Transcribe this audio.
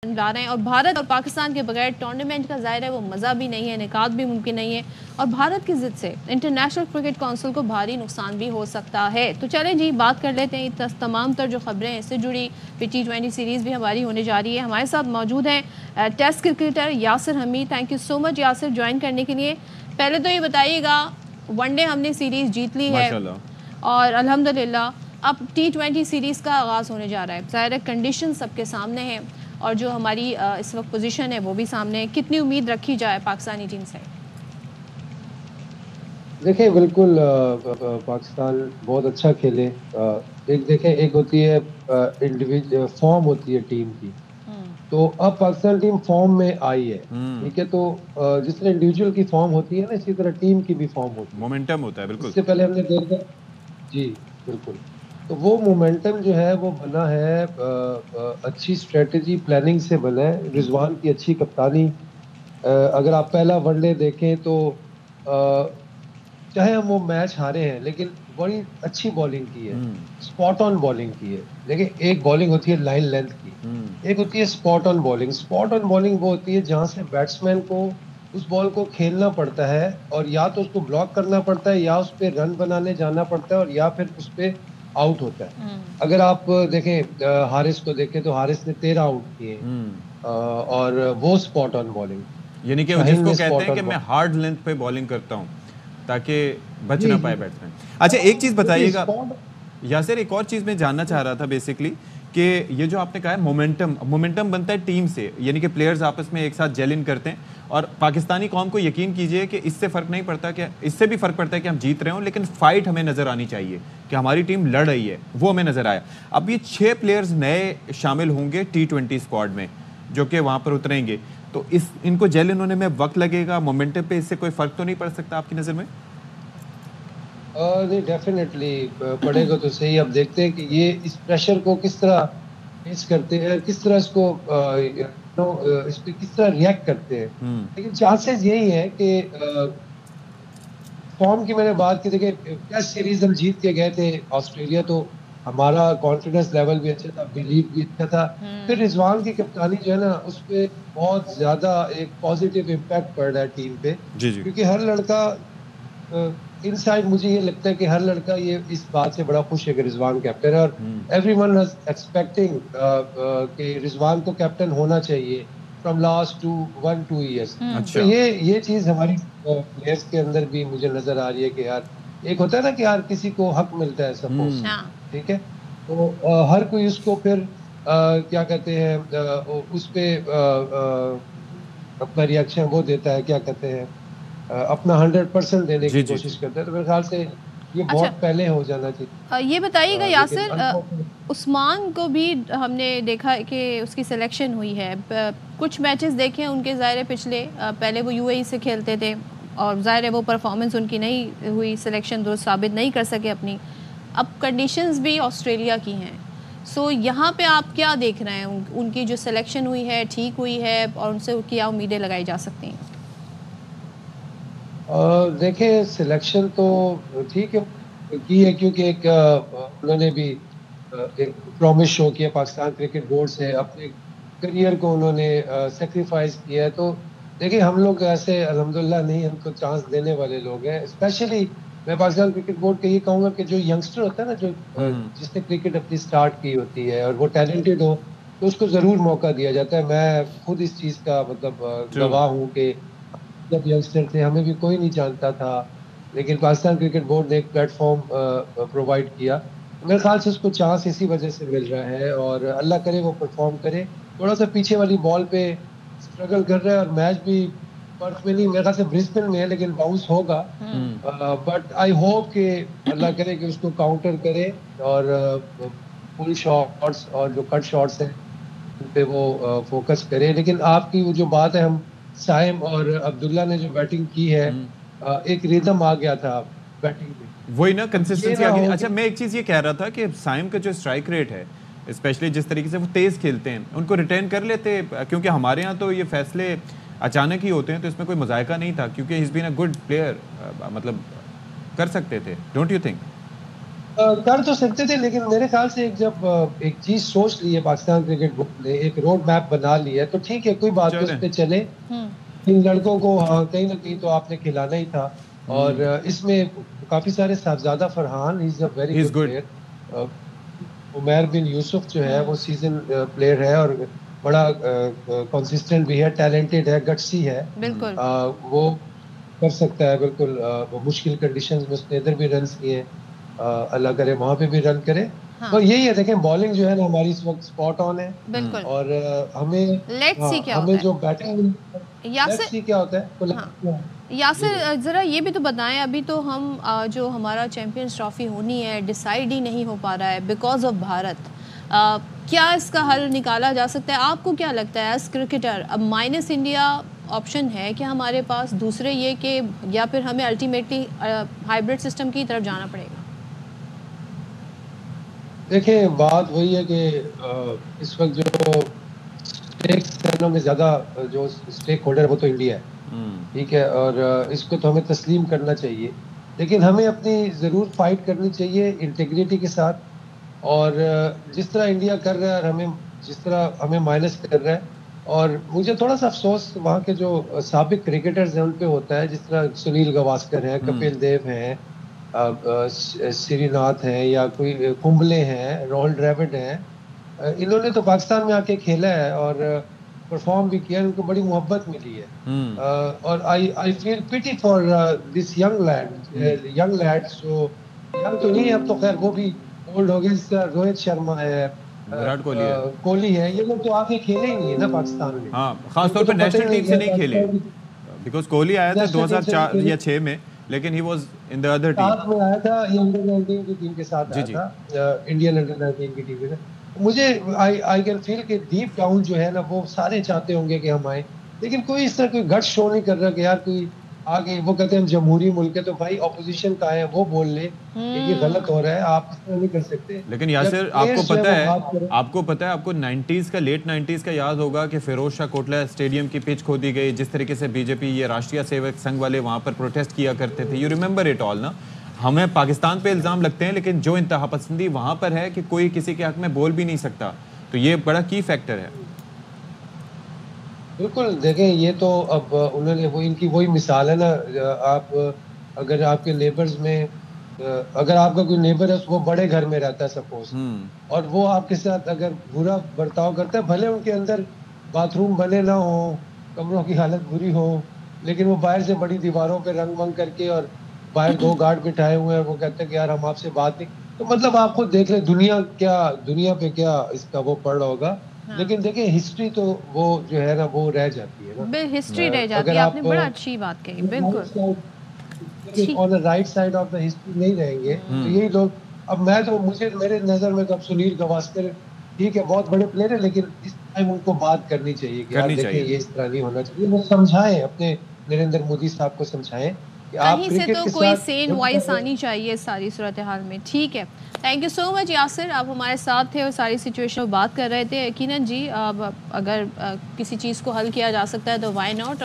ला रहे हैं। और भारत और पाकिस्तान के बगैर टूर्नामेंट का ज़ाहिर है वो मज़ा भी नहीं है, इनेकाद भी मुमकिन नहीं है। और भारत की ज़िद से इंटरनेशनल क्रिकेट काउंसिल को भारी नुकसान भी हो सकता है। तो चलें जी, बात कर लेते हैं तमाम तर जो खबरें हैं इससे जुड़ी। फिर T20 सीरीज़ भी हमारी होने जा रही है। हमारे साथ मौजूद हैं test cricketer Yasir Hamid. Thank you so much Yasir join करने के लिए। पहले तो ये बताइएगा, वनडे हमने सीरीज़ जीत ली है और अल्हम्दुलिल्लाह अब T20 सीरीज़ का आगाज़ होने जा रहा है। ज़ाहिर कंडीशन सबके सामने है और जो हमारी इस वक्त पोजीशन है वो भी सामने है। कितनी उम्मीद रखी जाए पाकिस्तानी टीम से? देखिए बिल्कुल पाकिस्तान बहुत अच्छा खेले। एक देखें, एक होती है इंडिविजुअल फॉर्म होती है टीम की, तो अब पाकिस्तान टीम फॉर्म में आई है। ठीक है, तो जिस तरह इंडिविजुअल की फॉर्म होती है ना, इसी तरह टीम की भी फॉर्म होती है, मोमेंटम होता है। बिल्कुल, इससे पहले हमने देखा जी, बिल्कुल। तो वो मोमेंटम जो है वो बना है अच्छी स्ट्रेटेजी प्लानिंग से बना है, रिजवान की अच्छी कप्तानी। अगर आप पहला वनडे देखें तो चाहे हम वो मैच हारे हैं, लेकिन बड़ी अच्छी बॉलिंग की है, स्पॉट ऑन बॉलिंग की है। देखिए, एक बॉलिंग होती है लाइन लेंथ की, एक होती है spot on bowling. Spot on bowling वो होती है जहां से बैट्समैन को उस बॉल को खेलना पड़ता है और या तो उसको ब्लॉक करना पड़ता है, या उस पे रन बनाने जाना पड़ता है, और या फिर उस पे आउट होता है। अगर आप देखें हारिस को देखें तो हारिस ने 13 आउट किए, और वो स्पॉट ऑन बॉलिंग, यानी कि जिसको कहते हैं कि मैं हार्ड लेंथ पे बॉलिंग करता हूं ताकि बच ना पाए बैट्समैन। अच्छा, एक चीज बताइएगा यासिर, एक और चीज मैं जानना चाह रहा था बेसिकली कि ये जो आपने कहा है मोमेंटम बनता है टीम से, यानी कि प्लेयर्स आपस में एक साथ जेल इन करते हैं। और पाकिस्तानी कौम को यकीन कीजिए कि इससे फर्क नहीं पड़ता, कि इससे भी फर्क पड़ता है कि हम जीत रहे हो, लेकिन फाइट हमें नजर आनी चाहिए कि हमारी टीम लड़ रही है, वो हमें नजर आया। अब ये 6 प्लेयर्स नए शामिल होंगे T20 स्क्वाड में जो कि वहां पर उतरेंगे, तो इनको जेल इन होने में वक्त लगेगा। मोमेंटम पे इससे कोई फर्क तो नहीं पड़ सकता आपकी नजर में? नहीं, डेफिनेटली पड़ेगा तो सही। अब देखते हैं कि ये इस प्रेशर को किस तरह फेस करते हैं, किस तरह इसको इस पे किस तरह रिएक्ट करते हैं। लेकिन चांसेस यही है कि फॉर्म की मैंने बात की, देखिए टेस्ट सीरीज हम जीत के गए थे ऑस्ट्रेलिया, तो हमारा कॉन्फिडेंस लेवल भी अच्छा था, बिलीव भी अच्छा था। फिर रिजवान की कप्तानी जो है ना, उस पर बहुत ज्यादा एक पॉजिटिव इम्पैक्ट पड़ रहा है टीम पे, क्योंकि हर लड़का इनसाइड मुझे ये लगता है कि हर लड़का ये इस बात से बड़ा खुश है कि रिजवान कैप्टन है, और एवरीवन वाज एक्सपेक्टिंग कि रिजवान को कैप्टन होना चाहिए फ्रॉम लास्ट 1-2 इयर्स। तो ये चीज हमारी प्लेयर्स के अंदर भी मुझे नजर आ रही है कि यार, एक होता है ना कि यार किसी को हक मिलता है सपोज, ठीक है, तो हर कोई उसको फिर क्या कहते हैं उस पे अपना रिएक्शन वो देता है, क्या कहते हैं अपना 100% देने की कोशिश करता है। तो मेरे ख्याल से ये बहुत पहले हो जाना चाहिए। ये बताइएगा यासिर, उस्मान को भी हमने देखा कि उसकी सिलेक्शन हुई है। कुछ मैचेस देखे हैं उनके, ज़ाहिर है पिछले पहले वो UAE से खेलते थे और ज़ाहिर है वो परफॉर्मेंस उनकी नहीं हुई, सिलेक्शन दुरुस्त साबित नहीं कर सके अपनी। अब कंडीशंस भी ऑस्ट्रेलिया की हैं, सो यहाँ पे आप क्या देख रहे हैं? उनकी जो सिलेक्शन हुई है ठीक हुई है और उनसे क्या उम्मीदें लगाई जा सकती हैं? देखिए, सिलेक्शन तो ठीक है की है, क्योंकि एक उन्होंने भी एक प्रॉमिस शो किया पाकिस्तान क्रिकेट बोर्ड से, अपने करियर को उन्होंने सेक्रीफाइस किया है। तो देखिए, हम लोग ऐसे अल्हम्दुलिल्लाह नहीं, हमको चांस देने वाले लोग हैं। स्पेशली मैं पाकिस्तान क्रिकेट बोर्ड के ये कहूँगा कि जो यंगस्टर होता है ना, जो जिसने क्रिकेट अपनी स्टार्ट की होती है और वो टैलेंटेड हो, तो उसको जरूर मौका दिया जाता है। मैं खुद इस चीज का मतलब गवाह हूँ कि जब यंगस्टर थे हमें भी कोई नहीं जानता था, लेकिन पाकिस्तान क्रिकेट बोर्ड ने एक प्लेटफॉर्म प्रोवाइड किया। मेरे ख्याल से उसको चांस इसी वजह से मिल रहा है, और अल्लाह करे वो परफॉर्म करे। थोड़ा सा पीछे वाली बॉल पे स्ट्रगल कर रहा है, और मैच भी पर्थ में नहीं, मेरे ख्याल से ब्रिस्बेन में है, लेकिन बाउंस होगा। बट आई होप कि अल्लाह करे कि उसको काउंटर करे और फुल शॉट्स और जो कट शॉट्स हैं उन पे वो फोकस करे। लेकिन आपकी वो जो बात है, हम साइम और अब्दुल्ला ने जो बैटिंग की है, एक रिदम आ गया था बैटिंग में, वही ना, कंसिस्टेंसी आ गई। अच्छा, मैं एक चीज ये कह रहा था कि साइम का जो स्ट्राइक रेट है, स्पेशली जिस तरीके से वो तेज खेलते हैं, उनको रिटेन कर लेते, क्योंकि हमारे यहाँ तो ये फैसले अचानक ही होते हैं, तो इसमें कोई मजायका नहीं था, क्योंकि he is been a good player, मतलब कर सकते थे, डोंट यू थिंक? कर तो सकते थे, लेकिन मेरे ख्याल से जब एक चीज सोच ली है पाकिस्तान क्रिकेट बोर्ड ने, एक रोड मैप बना लिया है, तो ठीक है, कोई बात नहीं, उस पे चले। इन लड़कों को हाँ, कहीं ना कहीं तो आपने खिलाना ही था। और इसमें काफी सारे Sahibzada Farhan, he is a very good player. Umar bin Yousuf जो है वो सीजन प्लेयर है और बड़ा कंसिस्टेंट भी है, टैलेंटेड है, गट्सी है। बिल्कुल वो कर सकता है बिल्कुल। वो मुश्किल कंडीशंस में उसने इधर भी रन किए, अल्लाह करे वहां पे भी रन करे। हाँ। तो यही है, देखें बॉलिंग जो है ना हमारी इस वक्त स्पॉट ऑन है। बिल्कुल। और हमें लेट्स सी क्या हमें होता जो बैटिंग, है यासिर। सी क्या होता है तो हाँ। यासिर ज़रा ये भी तो बताएं, अभी तो हम जो हमारा चैंपियंस ट्रॉफी होनी है डिसाइड ही नहीं हो पा रहा है बिकॉज ऑफ भारत। क्या इसका हल निकाला जा सकता है? आपको क्या लगता है एज क्रिकेटर? अब माइनस इंडिया ऑप्शन है क्या हमारे पास? दूसरे ये कि या फिर हमें अल्टीमेटली हाइब्रिड सिस्टम की तरफ जाना पड़ेगा? देखिए बात वही है कि इस वक्त जो स्टेक्स में ज्यादा जो स्टेक होल्डर है वो तो इंडिया है, ठीक है। और इसको तो हमें तस्लीम करना चाहिए, लेकिन हमें अपनी जरूर फाइट करनी चाहिए इंटीग्रिटी के साथ। और जिस तरह इंडिया कर रहा है और हमें जिस तरह हमें माइनस कर रहा है, और मुझे थोड़ा सा अफसोस वहाँ के जो साबिक क्रिकेटर्स हैं उन पे होता है, जिस तरह सुनील गावस्कर हैं, कपिल देव हैं, श्रीनाथ हैं, या कोई कुंबले हैं, राहुल द्रविड़ हैं। इन्होंने तो पाकिस्तान में आके खेला है और परफॉर्म भी किया, उनको बड़ी मोहब्बत मिली है। और I feel pity for this young lads जो यंग तो नहीं, अब तो खैर वो भी ओल्ड हो गए, जिसका रोहित शर्मा है, विराट कोहली है, कोहली है, ये लोग तो आके खेले ही नहीं है ना पाकिस्तान में। हाँ, खासतौर पे नेशनल टीम से नहीं खेले, बिकॉज कोहली आया था 2004 या 6 में, लेकिन he was in the other team. साथ में आया था, ये अंडर 19 की टीम के साथ आया था, इंडियन अंडर 19 की टीम में। मुझे आई कैन फील कि डीप डाउन जो है ना वो सारे चाहते होंगे कि हम आए, लेकिन कोई इस तरह कोई गट शो नहीं कर रहा कि यार कोई आगे। वो कहते हैं हम जमहूरी मुल्क है, तो भाई ऑपोजिशन का है वो बोल ले कि ये गलत हो रहा है, आप इस तरह नहीं कर सकते। लेकिन यासिर आपको पता है आपको 90s का, लेट 90s का याद होगा कि फिरोज शाह कोटला स्टेडियम की पिच खोदी गई, जिस तरीके से बीजेपी ये राष्ट्रीय सेवक संघ वाले वहां पर प्रोटेस्ट किया करते थे। यू रिमेंबर इट ऑल ना? हमें पाकिस्तान पे इल्जाम लगते हैं, लेकिन जो इंतहा पसंदी वहां पर है कि कोई किसी के हक में बोल भी नहीं सकता, तो ये बड़ा की फैक्टर है। बिल्कुल, देखें ये तो अब उन्होंने वो इनकी वही मिसाल है ना। आप अगर आपके नेबर्स में अगर आपका कोई नेबर है वो बड़े घर में रहता है सपोज, और वो आपके साथ अगर बुरा बर्ताव करता है, भले उनके अंदर बाथरूम बने ना हो, कमरों की हालत बुरी हो, लेकिन वो बाहर से बड़ी दीवारों पे रंग वंग करके और बाहर 2 गार्ड बिठाए हुए हैं, वो कहते हैं कि यार हम आपसे बात नहीं। तो मतलब आप खुद देख ले दुनिया पे क्या इसका वो पड़ रहा होगा। हाँ। लेकिन देखिए हिस्ट्री तो वो जो है ना वो रह जाती है ना, हिस्ट्री रह जाती है। आपने बड़ा अच्छी बात कही, बिल्कुल। On the right side of the history नहीं रहेंगे तो यही लोग। अब मैं तो मेरे नजर में तो अब सुनील गावस्कर ठीक है, बहुत बड़े प्लेयर है, लेकिन इस टाइम उनको बात करनी चाहिए कि यार देखिए ये इस तरह नहीं होना चाहिए। वो समझाएं, अपने नरेंद्र मोदी साहब को समझाएं कि आप कहीं से तो कोई सेन वॉइस आनी चाहिए सारी सूरत हाल में। ठीक है, thank you so much Yasir, आप हमारे साथ थे और सारी सिचुएशन में बात कर रहे थे। यकीनन जी, अब अगर किसी चीज़ को हल किया जा सकता है तो व्हाई नॉट।